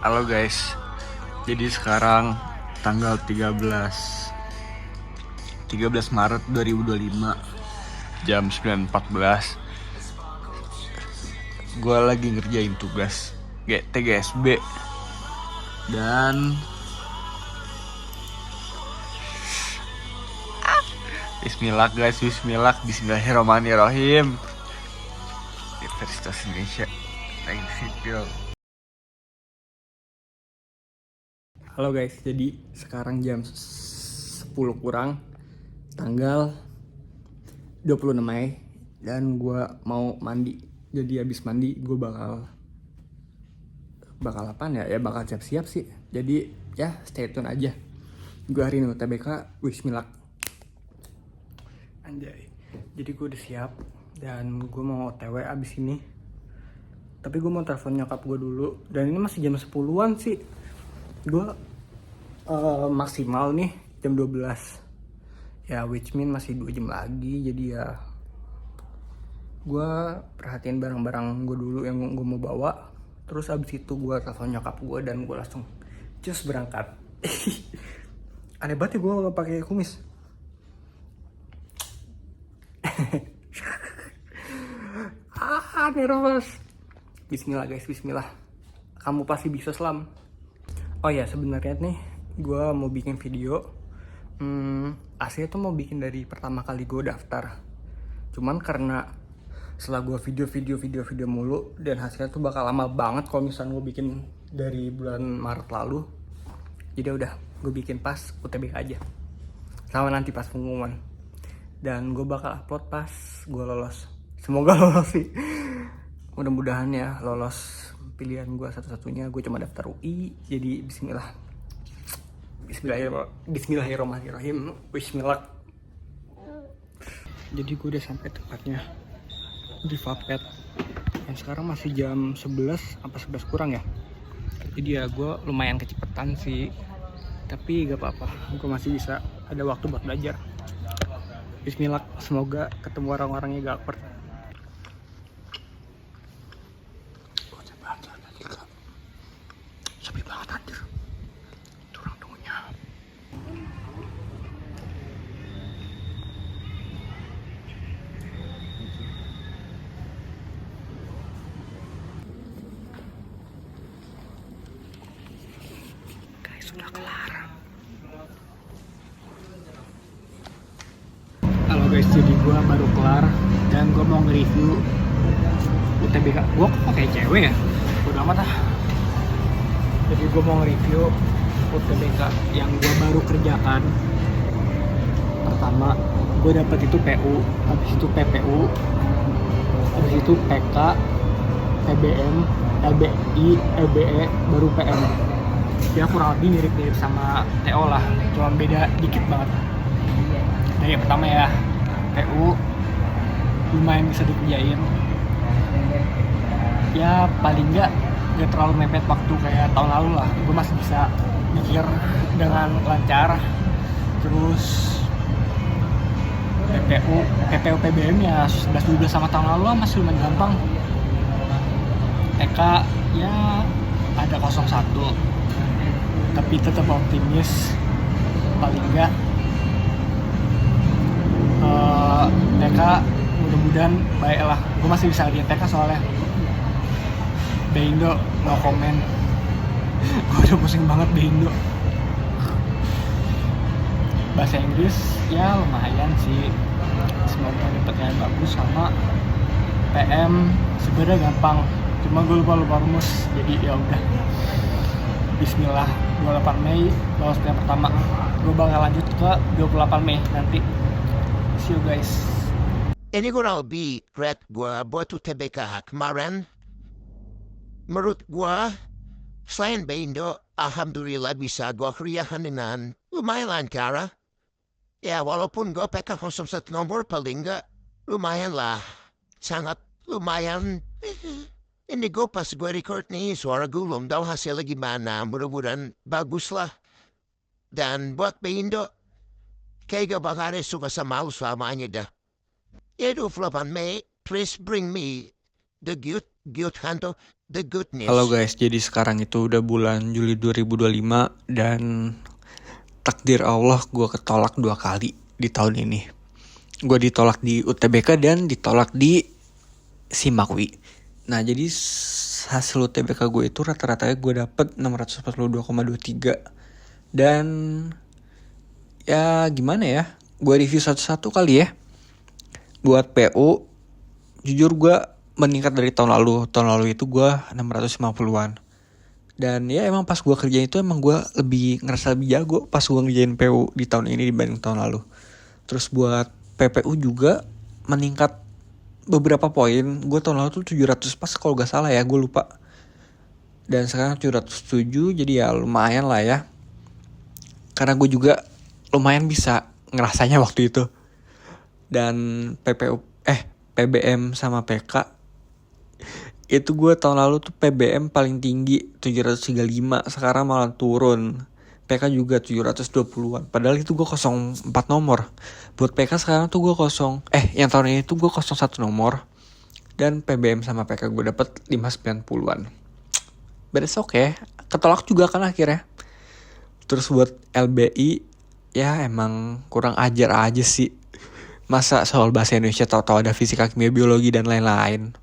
Halo guys, jadi sekarang tanggal 13 Maret 2025 jam 9.14. Gue lagi ngerjain tugas TGSB. Dan Bismillah guys, Bismillahirrahmanirrahim. Universitas Indonesia Teknik Sipil. Halo guys, jadi sekarang jam 10 kurang, tanggal 26 Mei, dan gue mau mandi. Jadi habis mandi gue bakal apa ya, bakal siap-siap sih. Jadi ya stay tune aja. Gue hari ini UTBK, Bismillah. Anjay. Jadi gue udah siap dan gue mau OTW abis ini. Tapi gue mau telepon nyokap gue dulu. Dan ini masih jam 10-an sih. Gue maksimal nih jam 12. Ya which mean masih 2 jam lagi. Jadi ya gue perhatiin barang-barang gue dulu yang gue mau bawa. Terus abis itu gue telepon nyokap gue dan gue langsung cus berangkat. Aneh banget ya gue gak pakai kumis. Nervous. Bismillah guys, Bismillah. Kamu pasti bisa, Slam. Oh ya, sebenarnya nih gue mau bikin video. Aslinya tuh mau bikin dari pertama kali gue daftar. Cuman karena setelah gue video mulu, dan hasilnya tuh bakal lama banget kalau misalnya gue bikin dari bulan Maret lalu. Jadi udah gue bikin pas UTBK aja, sama nanti pas pengumuman. Dan gue bakal upload pas gue lolos. Semoga lolos sih. Mudah-mudahan ya lolos pilihan gue satu-satunya. Gue cuma daftar UI. Jadi Bismillahirrahmanirrahim. Bismillah. Jadi gue udah sampai tempatnya di Vapet. Dan sekarang masih jam 11 apa 11 kurang ya. Jadi ya gue lumayan kecepetan sih. Tapi gak apa-apa. Gue masih bisa ada waktu buat belajar. Bismillah, semoga ketemu orang-orangnya gak awkward. Sepi banget anjir. Itu orang tunggunya. Guys, sudah kelar. Halo guys, jadi gue baru kelar dan gue mau nge-review UTBK. Gue kok kayak cewek ya? Udah amat ah. Jadi gue mau nge-review UTBK yang gue baru kerjakan. Pertama, gue dapet itu PU, habis itu PPU, habis itu PK, PBM, LBI, LBE, baru PM. Ya kurang lebih mirip-mirip sama TO lah, cuma beda dikit banget. Dari yang pertama ya, PU lumayan bisa dikerjain. Ya paling gak terlalu mepet waktu kayak tahun lalu lah. Gue masih bisa mikir dengan lancar. Terus PPU PBM ya 11-12 sama tahun lalu lah, masih lumayan gampang. TK ya ada 01, tapi tetap optimis paling enggak TK mudah-mudahan baik lah. Gue masih bisa lihat TK soalnya. Beindo no comment. Gue udah pusing banget Beindo. Bahasa Inggris ya lumayan sih, semoga dapet yang bagus. Sama PM sebenarnya gampang, cuma gue lupa rumus. Jadi ya udah, Bismillah. 28 Mei lolos yang pertama. Gue bakal lanjut ke 28 Mei nanti. See you guys. Ini kurang lebih red gue buat UTBK kemarin. Menurut gue, selain Beindo, alhamdulillah bisa gue kerjakan dengan lumayan lancar. Ya walaupun gue PK 01 nomor paling gak lumayan lah. Sangat lumayan. Ini gue pas gue record nih, suara gue belum tahu hasilnya gimana. Mudah-mudahan bagus lah. Dan buat Beindo, kayak gak bakal ada suka sama lu selamanya dah. Ya 28 Mei, please bring me the gift Good handle the goodness. Halo guys, jadi sekarang itu udah bulan Juli 2025 dan takdir Allah gue ketolak 2 kali di tahun ini. Gue ditolak di UTBK dan ditolak di Simakwi. Nah jadi hasil UTBK gue itu rata-ratanya gue dapet 642,23. Dan ya gimana ya, gue review satu-satu kali ya. Buat PU, jujur gue meningkat dari tahun lalu. Tahun lalu itu gue 650-an. Dan ya emang pas gue kerja itu emang gue ngerasa lebih jago pas gue ngerjain PU di tahun ini dibanding tahun lalu. Terus buat PPU juga meningkat beberapa poin. Gue tahun lalu tuh 700 pas kalau gak salah ya, gue lupa. Dan sekarang 707, jadi ya lumayan lah ya. Karena gue juga lumayan bisa ngerasanya waktu itu. Dan PBM sama PK itu gue tahun lalu tuh PBM paling tinggi 735, sekarang malah turun. PK juga 720-an, padahal itu gue 04 nomor. Buat PK sekarang tuh gue yang tahun ini tuh gue 01 nomor. Dan PBM sama PK gue dapet 590-an. Beres oke, ketolak juga kan akhirnya. Terus buat LBI, ya emang kurang ajar aja sih. Masa soal bahasa Indonesia tahu-tahu ada fisika, kimia, biologi, dan lain-lain.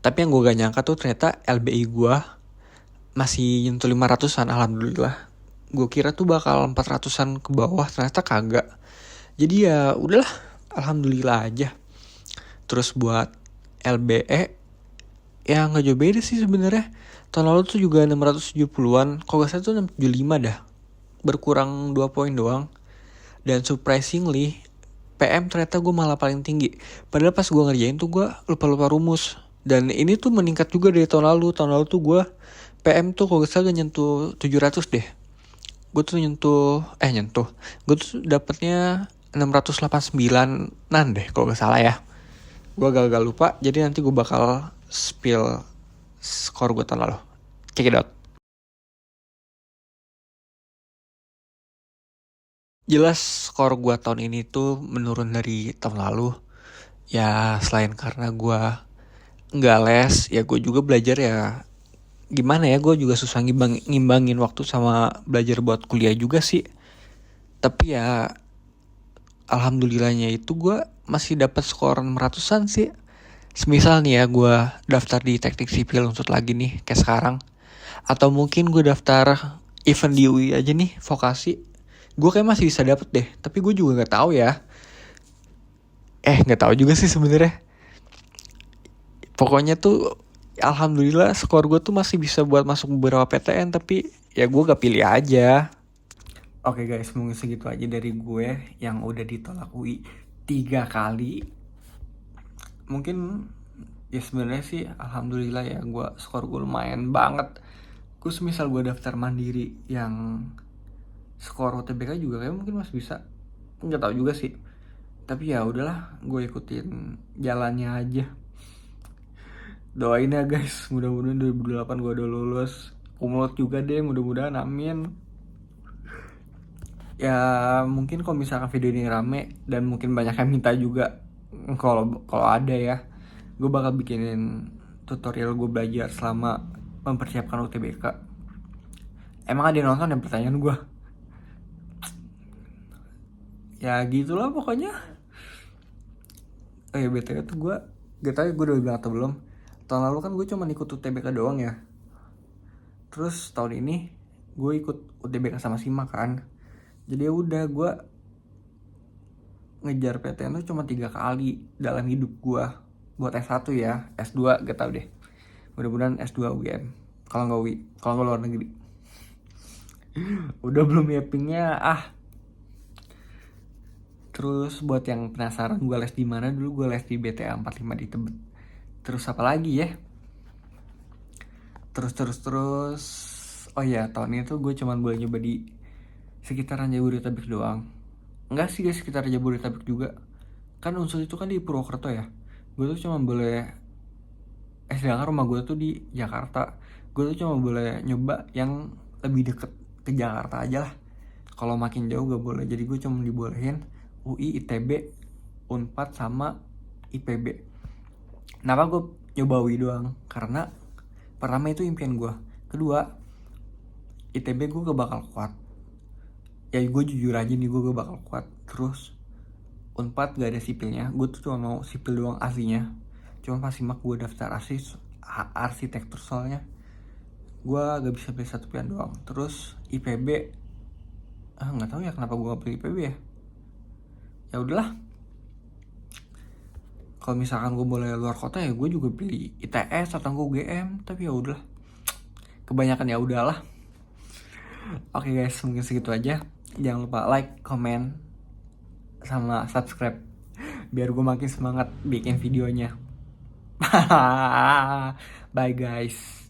Tapi yang gue gak nyangka tuh ternyata LBI gue masih nyentuh 500-an, alhamdulillah. Gue kira tuh bakal 400-an ke bawah, ternyata kagak. Jadi ya udahlah, alhamdulillah aja. Terus buat LBE, ya gak jauh beda sih sebenarnya. Tahun lalu tuh juga 670-an, kalau gak salah tuh 675 dah. Berkurang 2 poin doang. Dan surprisingly, PM ternyata gue malah paling tinggi. Padahal pas gue ngerjain tuh gue lupa-lupa rumus. Dan ini tuh meningkat juga dari tahun lalu. Tahun lalu tuh gue PM tuh kalau gak salah udah nyentuh 700 deh. Gue tuh gue tuh dapetnya 689-an deh kalau gak salah ya. Gue agak lupa. Jadi nanti gue bakal spill skor gue tahun lalu. Check it out. Jelas skor gue tahun ini tuh menurun dari tahun lalu. Ya selain karena gue nggak les, ya gue juga belajar ya gimana ya, gue juga susah ngimbangin waktu sama belajar buat kuliah juga sih. Tapi ya alhamdulillahnya itu gue masih dapat skor 600-an sih. Semisal nih ya gue daftar di teknik sipil untuk lagi nih kayak sekarang, atau mungkin gue daftar event di UI aja nih vokasi, gue kayak masih bisa dapet deh. Tapi gue juga nggak tahu ya. Nggak tahu juga sih sebenarnya. Pokoknya tuh alhamdulillah skor gue tuh masih bisa buat masuk beberapa PTN, tapi ya gue gak pilih aja. Oke guys, mungkin segitu aja dari gue yang udah ditolak UI 3 kali. Mungkin ya sebenarnya sih alhamdulillah ya, gue skor gue lumayan banget. Gue semisal gue daftar mandiri yang skor UTBK juga kayak mungkin masih bisa, nggak tahu juga sih. Tapi ya udahlah, gue ikutin jalannya aja. Doain ya guys, mudah-mudahan 2028 gue udah lulus. Kumlot juga deh, mudah-mudahan, amin. Ya mungkin kalau misalkan video ini rame dan mungkin banyak yang minta juga, kalau ada ya, gue bakal bikinin tutorial gue belajar selama mempersiapkan UTBK. Emang ada yang nonton dan pertanyaan gue? Ya gitulah pokoknya. Oh ya BTW tuh gue gak tau ya gue udah bilang atau belum. Tahun lalu kan gue cuma ikut UTBK doang ya. Terus tahun ini gue ikut UTBK sama Sima kan. Jadi ya udah, gue ngejar PTN tuh cuma 3 kali dalam hidup gue. Buat S1 ya, S2 gak tau deh. Mudah-mudahan S2 UGM. Kalau nggak UI, kalau nggak luar negeri. Udah belum mappingnya Terus buat yang penasaran gue les di mana, dulu gue les di BTA 45 di Tebet. Terus apa lagi ya? Terus. Oh ya, tahun ini tuh gue cuman boleh nyoba di sekitaran Jabodetabek doang. Enggak sih guys, sekitar Jabodetabek juga. Kan unsur itu kan di Purwokerto ya. Gue tuh cuma boleh sedangkan rumah gue tuh di Jakarta. Gue tuh cuma boleh nyoba yang lebih deket ke Jakarta aja lah. Kalau makin jauh gak boleh. Jadi gue cuma dibolehin UI, ITB, Unpad sama IPB. Kenapa gue nyoba UI doang, karena pertama itu impian gue, kedua ITB gue gak bakal kuat. Ya gue jujur aja nih, gue gak bakal kuat. Terus Unpad gak ada sipilnya, gue tuh cuma mau sipil doang aslinya. Cuma pas simak gue daftar arsitektur, soalnya gue gak bisa pilih satu pilihan doang. Terus IPB, nggak tahu ya kenapa gue gak pilih IPB ya. Ya udahlah, kalau misalkan gue boleh luar kota ya gue juga pilih ITS atau gue UGM. Tapi ya udahlah, kebanyakan ya udahlah. Oke guys, mungkin segitu aja. Jangan lupa like, comment, sama subscribe biar gue makin semangat bikin videonya. Bye guys.